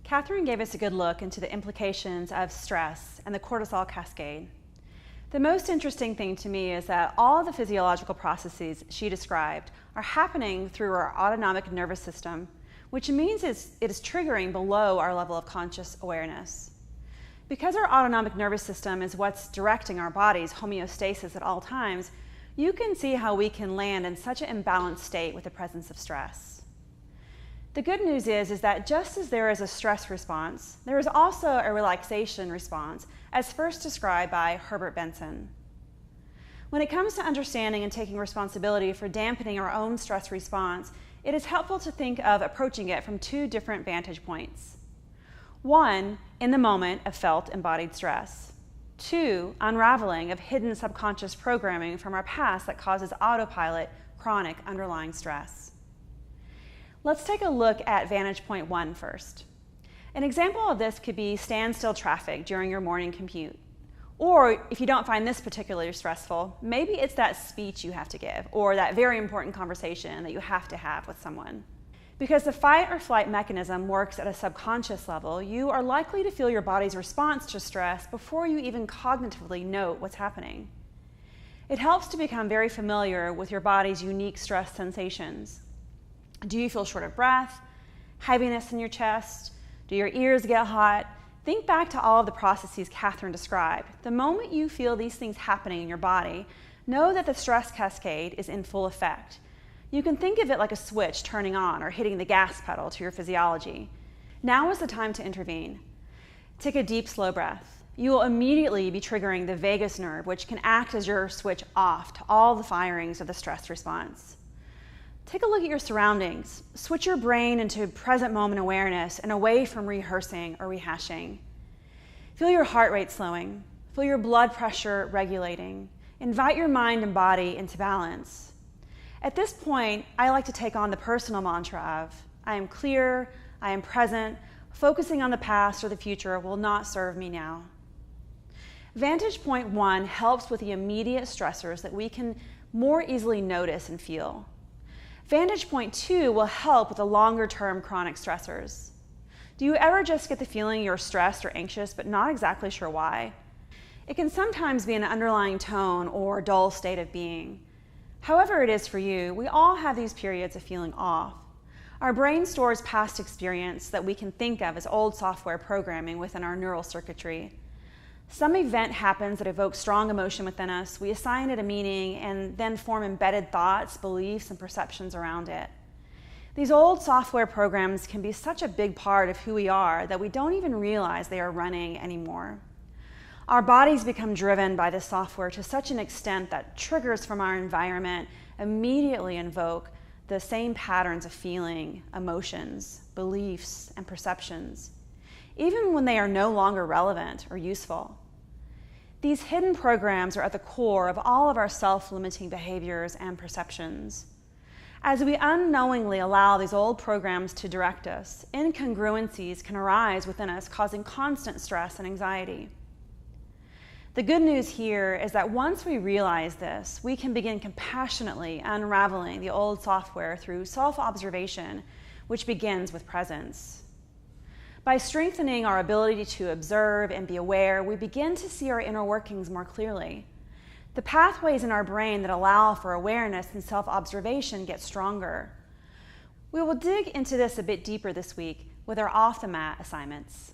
Catherine gave us a good look into the implications of stress and the cortisol cascade. The most interesting thing to me is that all the physiological processes she described are happening through our autonomic nervous system, which means it is triggering below our level of conscious awareness. Because our autonomic nervous system is what's directing our body's homeostasis at all times, you can see how we can land in such an imbalanced state with the presence of stress. The good news is that just as there is a stress response, there is also a relaxation response, as first described by Herbert Benson. When it comes to understanding and taking responsibility for dampening our own stress response, it is helpful to think of approaching it from two different vantage points. One, in the moment of felt embodied stress. Two, unraveling of hidden subconscious programming from our past that causes autopilot, chronic underlying stress. Let's take a look at vantage point one first. An example of this could be standstill traffic during your morning commute. Or if you don't find this particularly stressful, maybe it's that speech you have to give or that very important conversation that you have to have with someone. Because the fight or flight mechanism works at a subconscious level, you are likely to feel your body's response to stress before you even cognitively note what's happening. It helps to become very familiar with your body's unique stress sensations. Do you feel short of breath, heaviness in your chest? Do your ears get hot? Think back to all of the processes Catherine described. The moment you feel these things happening in your body, know that the stress cascade is in full effect. You can think of it like a switch turning on or hitting the gas pedal to your physiology. Now is the time to intervene. Take a deep, slow breath. You will immediately be triggering the vagus nerve, which can act as your switch off to all the firings of the stress response. Take a look at your surroundings. Switch your brain into present moment awareness and away from rehearsing or rehashing. Feel your heart rate slowing. Feel your blood pressure regulating. Invite your mind and body into balance. At this point, I like to take on the personal mantra of, I am clear, I am present, focusing on the past or the future will not serve me now. Vantage point one helps with the immediate stressors that we can more easily notice and feel. Vantage point two will help with the longer-term chronic stressors. Do you ever just get the feeling you're stressed or anxious but not exactly sure why? It can sometimes be an underlying tone or dull state of being. However it is for you, we all have these periods of feeling off. Our brain stores past experience that we can think of as old software programming within our neural circuitry. Some event happens that evokes strong emotion within us, we assign it a meaning, and then form embedded thoughts, beliefs, and perceptions around it. These old software programs can be such a big part of who we are that we don't even realize they are running anymore. Our bodies become driven by this software to such an extent that triggers from our environment immediately invoke the same patterns of feeling, emotions, beliefs, and perceptions, even when they are no longer relevant or useful. These hidden programs are at the core of all of our self-limiting behaviors and perceptions. As we unknowingly allow these old programs to direct us, incongruencies can arise within us, causing constant stress and anxiety. The good news here is that once we realize this, we can begin compassionately unraveling the old software through self-observation, which begins with presence. By strengthening our ability to observe and be aware, we begin to see our inner workings more clearly. The pathways in our brain that allow for awareness and self-observation get stronger. We will dig into this a bit deeper this week with our off-the-mat assignments.